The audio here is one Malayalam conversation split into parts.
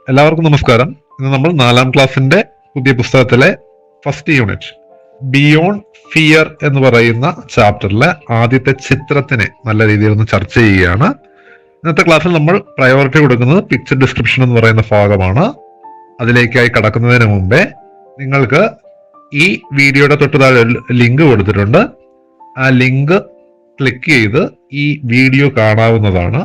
എല്ലാവർക്കും നമസ്കാരം. ഇന്ന് നമ്മൾ 4ാം ക്ലാസ്സിന്റെ പുതിയ പുസ്തകത്തിലെ ഫസ്റ്റ് യൂണിറ്റ് ബിയോണ്ട് ഫിയർ എന്ന് പറയുന്ന ചാപ്റ്ററിലെ ആദ്യത്തെ ചിത്രത്തിനെ നല്ല രീതിയിൽ ഒന്ന് ചർച്ച ചെയ്യുകയാണ്. ഇന്നത്തെ ക്ലാസ്സിൽ നമ്മൾ പ്രയോറിറ്റി കൊടുക്കുന്നത് പിക്ചർ ഡിസ്ക്രിപ്ഷൻ എന്ന് പറയുന്ന ഭാഗമാണ്. അതിലേക്കായി കടക്കുന്നതിന് മുമ്പേ നിങ്ങൾക്ക് ഈ വീഡിയോയുടെ തൊട്ട് താഴെ ലിങ്ക് കൊടുത്തിട്ടുണ്ട്. ആ ലിങ്ക് ക്ലിക്ക് ചെയ്ത് ഈ വീഡിയോ കാണാവുന്നതാണ്.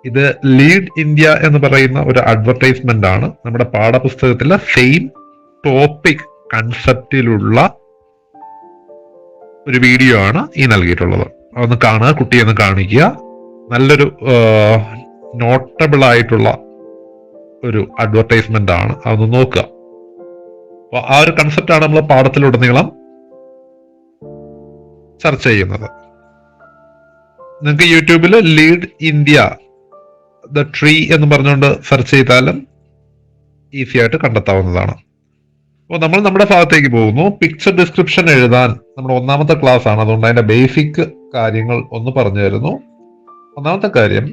ഇത് ലീഡ് ഇന്ത്യ എന്ന് പറയുന്ന ഒരു അഡ്വർടൈസ്മെന്റ് ആണ്. നമ്മുടെ പാഠപുസ്തകത്തിലെ സെയിം ടോപ്പിക് കൺസെപ്റ്റിലുള്ള ഒരു വീഡിയോ ആണ് ഈ നൽകിയിട്ടുള്ളത്. അതൊന്ന് കാണുക, കുട്ടിയൊന്ന് കാണിക്കുക. നല്ലൊരു നോട്ടബിൾ ആയിട്ടുള്ള ഒരു അഡ്വർടൈസ്മെന്റ് ആണ്, അതൊന്ന് നോക്കുക. അപ്പൊ ആ ഒരു കൺസെപ്റ്റ് ആണ് നമ്മൾ പാഠത്തിലുടനീളം ചർച്ച ചെയ്യുന്നത്. നിങ്ങൾക്ക് യൂട്യൂബിൽ ലീഡ് ഇന്ത്യ ദ ട്രീ എന്ന് പറഞ്ഞുകൊണ്ട് സെർച്ച് ചെയ്താലും ഈസി ആയിട്ട് കണ്ടെത്താവുന്നതാണ്. അപ്പോൾ നമ്മൾ നമ്മുടെ ഭാഗത്തേക്ക് പോകുന്നു. പിക്ചർ ഡിസ്ക്രിപ്ഷൻ എഴുതാൻ നമ്മുടെ 1ാമത്തെ ക്ലാസ് ആണ്, അതുകൊണ്ട് അതിന്റെ ബേസിക് കാര്യങ്ങൾ ഒന്ന് പറഞ്ഞു തരുന്നു. 1ാമത്തെ കാര്യം,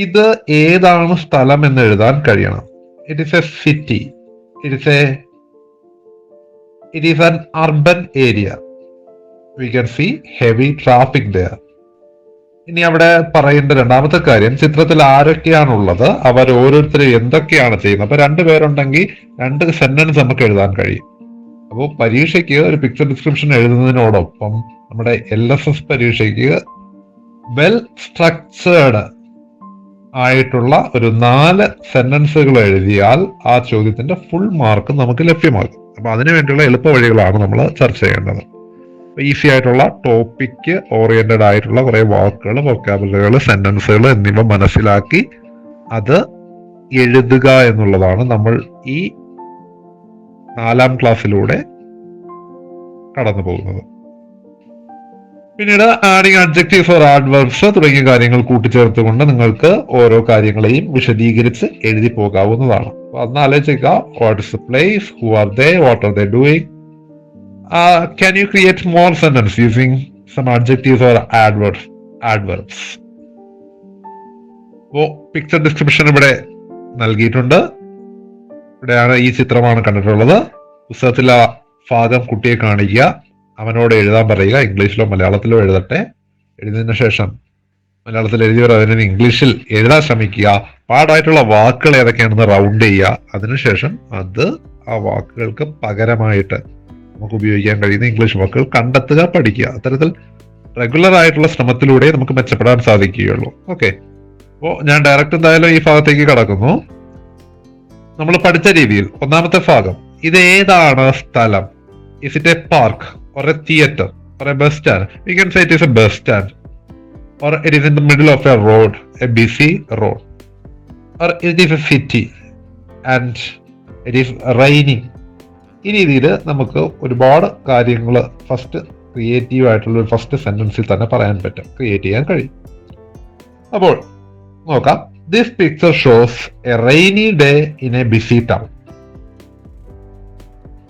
ഇത് ഏതാണ് സ്ഥലം എന്ന് എഴുതാൻ കഴിയണം. It is a city, it is an urban area. We can see heavy traffic there. ഇനി അവിടെ പറയേണ്ട 2ാമത്തെ കാര്യം, ചിത്രത്തിൽ ആരൊക്കെയാണുള്ളത്, അവർ ഓരോരുത്തരും എന്തൊക്കെയാണ് ചെയ്യുന്നത്. അപ്പൊ 2 പേരുണ്ടെങ്കിൽ 2 സെന്റൻസ് നമുക്ക് എഴുതാൻ കഴിയും. അപ്പോൾ പരീക്ഷയ്ക്ക് ഒരു പിക്ചർ ഡിസ്ക്രിപ്ഷൻ എഴുതുന്നതിനോടൊപ്പം നമ്മുടെ LSS പരീക്ഷയ്ക്ക് വെൽ സ്ട്രക്ചേർഡ് ആയിട്ടുള്ള ഒരു 4 സെന്റൻസുകൾ എഴുതിയാൽ ആ ചോദ്യത്തിന്റെ ഫുൾ മാർക്ക് നമുക്ക് ലഭ്യമാകും. അപ്പൊ അതിനു വേണ്ടിയുള്ള എളുപ്പ വഴികളാണ് നമ്മൾ ചർച്ച ചെയ്യേണ്ടത്. ഈസി ആയിട്ടുള്ള ടോപ്പിക് ഓറിയന്റഡ് ആയിട്ടുള്ള കുറെ വാക്കുകൾ, വൊക്കാബുലറികൾ, സെന്റൻസുകൾ എന്നിവ മനസ്സിലാക്കി അത് എഴുതുക എന്നുള്ളതാണ് നമ്മൾ ഈ 4ാം ക്ലാസ്സിലൂടെ കടന്നു പോകുന്നത്. പിന്നീട് ആഡിങ് അഡ്ജക്റ്റീവ്സ് ഓർ ആഡ്വർബ്സ് തുടങ്ങിയ കാര്യങ്ങൾ കൂട്ടിച്ചേർത്തുകൊണ്ട് നിങ്ങൾക്ക് ഓരോ കാര്യങ്ങളെയും വിശദീകരിച്ച് എഴുതി പോകാവുന്നതാണ്. അപ്പൊ അന്ന് ആലോചിക്കുക, what is the place, who are they, what are they doing. Can you create more sentence using some adjectives or adverbs? Picture description ഇവിടെ നൽകിയിട്ടുണ്ട്. ഇവിടെയാണ് ഈ ചിത്രമാണ് കണ്ടിട്ടുള്ളത്. പുസ്തകത്തിലെ ഭാഗം കുട്ടിയെ കാണിക്കുക, അവനോട് എഴുതാൻ പറയുക. ഇംഗ്ലീഷിലോ മലയാളത്തിലോ എഴുതട്ടെ. എഴുതിയതിനു ശേഷം മലയാളത്തിൽ എഴുതിയവർ അതിനെ ഇംഗ്ലീഷിൽ എഴുതാൻ ശ്രമിക്കുക. പാടായിട്ടുള്ള വാക്കുകൾ ഏതൊക്കെയാണെന്ന് റൗണ്ട് ചെയ്യുക. അതിനുശേഷം അത് ആ വാക്കുകൾക്ക് പകരമായിട്ട് നമുക്ക് ഉപയോഗിക്കാൻ കഴിയുന്ന ഇംഗ്ലീഷ് വാക്കുകൾ കണ്ടെത്തുക, പഠിക്കുക. അത്തരത്തിൽ റെഗുലർ ആയിട്ടുള്ള ശ്രമത്തിലൂടെ നമുക്ക് മെച്ചപ്പെടാൻ സാധിക്കുകയുള്ളൂ. ഓക്കെ, അപ്പോൾ ഞാൻ ഡയറക്റ്റ് എന്തായാലും ഈ ഭാഗത്തേക്ക് കടക്കുന്നു. നമ്മൾ പഠിച്ച രീതിയിൽ 1ാമത്തെ ഭാഗം, ഇത് ഏതാണ് സ്ഥലം? Is it a park or a theatre or a bus stand? We can say it is a bus stand, or it is in the middle of a road, a busy road, or it is a city and it is raining. ഈ രീതിയിൽ നമുക്ക് ഒരുപാട് കാര്യങ്ങൾ ഫസ്റ്റ് ക്രിയേറ്റീവ് ആയിട്ടുള്ള ഒരു ഫസ്റ്റ് സെന്റൻസിൽ തന്നെ പറയാൻ പറ്റും, ക്രിയേറ്റ് ചെയ്യാൻ കഴിയും. അപ്പോൾ നോക്കാം. This picture shows a rainy day in a busy town.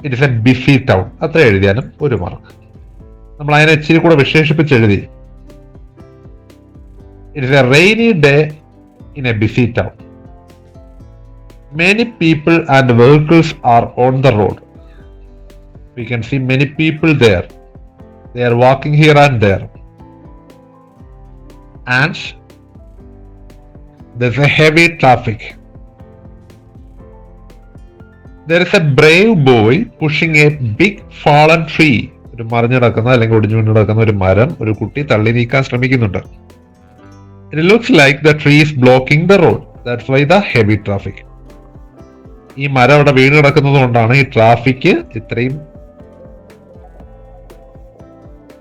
It is a busy town. അത്ര എഴുതിയാലും 1 മാർക്ക്. നമ്മൾ അതിനെ ഇച്ചിരി കൂടെ വിശേഷിപ്പിച്ച് എഴുതി. It is a rainy day in a busy town. Many people and vehicles are on the road. We can see many people there. They are walking here and there. And there's a heavy traffic. There is a brave boy pushing a big fallen tree. ഒരു മറിഞ്ഞു കിടക്കുന്ന അല്ലെങ്കിൽ ഒടിഞ്ഞു വീണ് കിടക്കുന്ന ഒരു മരം ഒരു കുട്ടി തള്ളി നീക്കാൻ ശ്രമിക്കുന്നുണ്ട്. It looks like the tree is blocking the road. That's why the heavy traffic. ഈ മരം അവിടെ വീണ് കിടക്കുന്നത് കൊണ്ടാണ് ഈ ട്രാഫിക് ഇത്രയും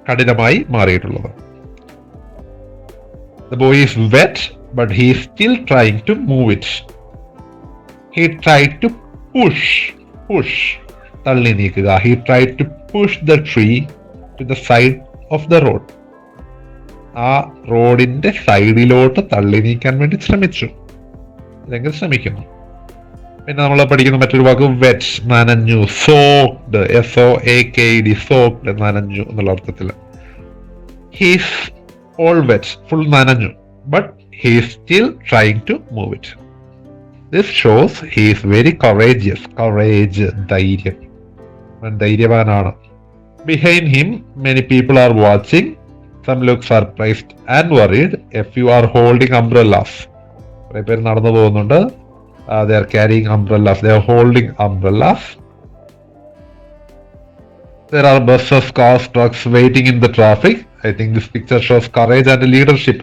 കഠിനമായി മാറിയിട്ടുള്ളത്. The boy is wet, but he is still trying to move it. He tried to push, തള്ളി നീക്കുക. He tried to push the tree to the side of the road. ആ റോഡിന്റെ സൈഡിലോട്ട് തള്ളി നീക്കാൻ വേണ്ടി ശ്രമിച്ചു, അല്ലെങ്കിൽ ശ്രമിക്കുന്നു. പിന്നെ നമ്മൾ പഠിക്കുന്ന മറ്റൊരു വാക്ക് വെറ്റ്, നനഞ്ഞു. സോക്ഡ്, SOAKED, സോക്ഡ്, നനഞ്ഞു എന്നുള്ള അർത്ഥത്തിൽ. ഹീസ് ഓൾ വെറ്റ്, ഫുൾ നനഞ്ഞു. But he still trying to move it. This shows he is very courageous. Courage, ധൈര്യം. അവൻ ധൈര്യവാനാണ്. Behind him, many people are watching. Some look surprised and worried. A few are holding umbrellas. കുറെ പേര് നടന്നു പോകുന്നുണ്ട്. They are carrying umbrellas. They are holding umbrellas. There are buses, cars, trucks waiting in the traffic. I think this picture shows courage and leadership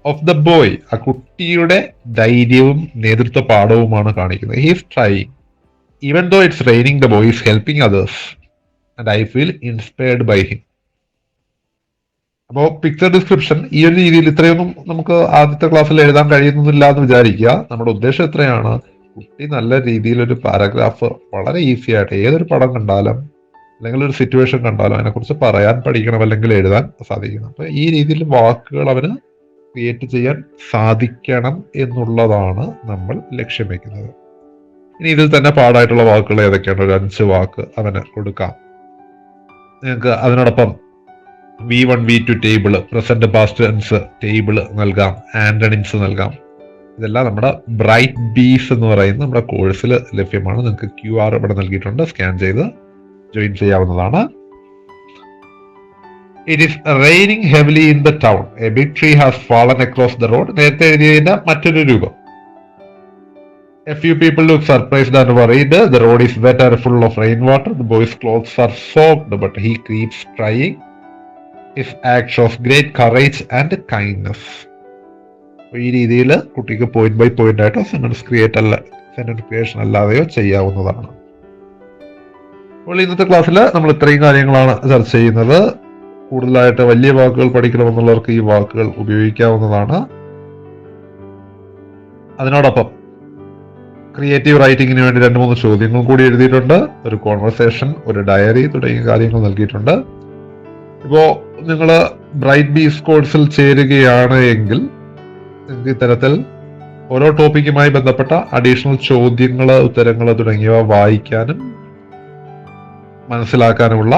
of the boy. ആ കുട്ടിയുടെ ധൈര്യവും നേതൃത്വ പാഠവുമാണ് കാണിക്കുന്നത്. He is trying. Even though it's raining, the boy is helping others. And I feel inspired by him. അപ്പോൾ പിക്ചർ ഡിസ്ക്രിപ്ഷൻ ഈ ഒരു രീതിയിൽ ഇത്രയൊന്നും നമുക്ക് ആദ്യത്തെ ക്ലാസ്സിൽ എഴുതാൻ കഴിയുന്നില്ല എന്ന് വിചാരിക്കുക. നമ്മുടെ ഉദ്ദേശം എത്രയാണ്? കുട്ടി നല്ല രീതിയിൽ ഒരു പാരഗ്രാഫ് വളരെ ഈസി ആയിട്ട് ഏതൊരു പടം കണ്ടാലും അല്ലെങ്കിൽ ഒരു സിറ്റുവേഷൻ കണ്ടാലും അതിനെക്കുറിച്ച് പറയാൻ പഠിക്കണം, അല്ലെങ്കിൽ എഴുതാൻ സാധിക്കണം. അപ്പൊ ഈ രീതിയിൽ വാക്കുകൾ അവന് ക്രിയേറ്റ് ചെയ്യാൻ സാധിക്കണം എന്നുള്ളതാണ് നമ്മൾ ലക്ഷ്യം വെക്കുന്നത്. ഇനി ഇതിൽ തന്നെ പാടായിട്ടുള്ള വാക്കുകൾ ഏതൊക്കെയാണ്? ഒരു 5 വാക്ക് അവന് കൊടുക്കാം. നിങ്ങൾക്ക് അതിനോടൊപ്പം V1 V2 table, present past tense table നൽകാം, ആന്റണിംസ് നൽകാം. ഇതെല്ലാം നമ്മുടെ ബ്രൈറ്റ് ബീസ് എന്ന് പറയുന്ന നമ്മുടെ കോഴ്സിൽ ലഭ്യമാണ്. നിങ്ങൾക്ക് QR ഇവിടെ നൽകിയിട്ടുണ്ട്, സ്കാൻ ചെയ്ത് ജോയിൻ ചെയ്യാവുന്നതാണ്. It is raining heavily in the town. A big tree has fallen across the road. നേരത്തെ എഴുതിയതിന്റെ മറ്റൊരു രൂപം. A few people look surprised and worried. The road is wet and full of rainwater. The boy's clothes are soaked, but he keeps trying. His act shows great courage and kindness. ഈ രീതിയിൽ കുട്ടിക്ക് പോയിന്റ് ബൈ പോയിന്റ് ആയിട്ടോ സെന്റൻസ് ക്രിയേഷൻ അല്ലാതെയോ ചെയ്യാവുന്നതാണ്. അപ്പോൾ ഇന്നത്തെ ക്ലാസ്സിൽ നമ്മൾ ഇത്രയും കാര്യങ്ങളാണ് ചർച്ച ചെയ്യുന്നത്. കൂടുതലായിട്ട് വലിയ വാക്കുകൾ പഠിക്കണമെന്നുള്ളവർക്ക് ഈ വാക്കുകൾ ഉപയോഗിക്കാവുന്നതാണ്. അതിനോടൊപ്പം ക്രിയേറ്റീവ് റൈറ്റിങ്ങിന് വേണ്ടി 2-3 ചോദ്യങ്ങൾ കൂടി എഴുതിയിട്ടുണ്ട്. ഒരു കോൺവെർസേഷൻ, ഒരു ഡയറി തുടങ്ങിയ കാര്യങ്ങൾ നൽകിയിട്ടുണ്ട്. ഇപ്പോ നിങ്ങൾ ബ്രൈറ്റ് ബീസ് കോഴ്സിൽ ചേരുകയാണ് എങ്കിൽ നിങ്ങൾക്ക് ഇത്തരത്തിൽ ഓരോ ടോപ്പിക്കുമായി ബന്ധപ്പെട്ട അഡീഷണൽ ചോദ്യങ്ങൾ, ഉത്തരങ്ങൾ തുടങ്ങിയവ വായിക്കാനും മനസ്സിലാക്കാനുമുള്ള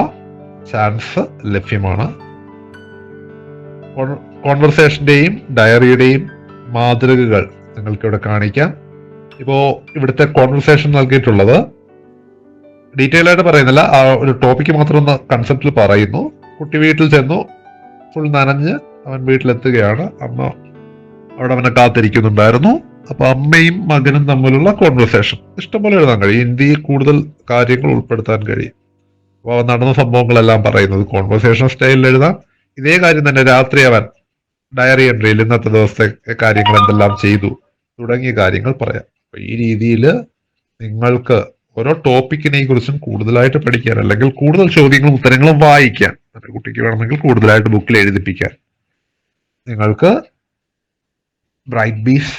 ചാൻസ് ലഭ്യമാണ്. കോൺവെർസേഷന്റെയും ഡയറിയുടെയും മാതൃകകൾ നിങ്ങൾക്ക് ഇവിടെ കാണിക്കാം. ഇപ്പോ ഇവിടുത്തെ കോൺവെർസേഷൻ നൽകിയിട്ടുള്ളത് ഡീറ്റെയിൽ ആയിട്ട് പറയുന്നില്ല, ആ ഒരു ടോപ്പിക്ക് മാത്രം ഒന്ന് കൺസെപ്റ്റിൽ പറയുന്നു. കുട്ടി വീട്ടിൽ ചെന്നു, ഫുൾ നനഞ്ഞ് അവൻ വീട്ടിലെത്തുകയാണ്. അമ്മ അവിടെ അവനെ കാത്തിരിക്കുന്നുണ്ടായിരുന്നു. അപ്പൊ അമ്മയും മകനും തമ്മിലുള്ള കോൺവെർസേഷൻ ഇഷ്ടംപോലെ എഴുതാൻ കഴിയും. ഇന്ത്യയിൽ കൂടുതൽ കാര്യങ്ങൾ ഉൾപ്പെടുത്താൻ കഴിയും. അപ്പോൾ നടന്ന സംഭവങ്ങളെല്ലാം പറയുന്നത് കോൺവെർസേഷൻ സ്റ്റൈലിൽ എഴുതാം. ഇതേ കാര്യം തന്നെ രാത്രി അവൻ ഡയറി എൻട്രിയിൽ ഇന്നത്തെ ദിവസത്തെ കാര്യങ്ങൾ എന്തെല്ലാം ചെയ്തു തുടങ്ങിയ കാര്യങ്ങൾ പറയാം. അപ്പൊ ഈ രീതിയിൽ നിങ്ങൾക്ക് ഓരോ ടോപ്പിക്കിനെ കുറിച്ചും കൂടുതലായിട്ട് പഠിക്കാൻ, അല്ലെങ്കിൽ കൂടുതൽ ചോദ്യങ്ങളും ഉത്തരങ്ങളും വായിക്കാൻ, കുട്ടിക്ക് വേണമെങ്കിൽ കൂടുതലായിട്ട് ബുക്കിൽ എഴുതിപ്പിക്കാൻ നിങ്ങൾക്ക് ബ്രൈറ്റ് ബീസ്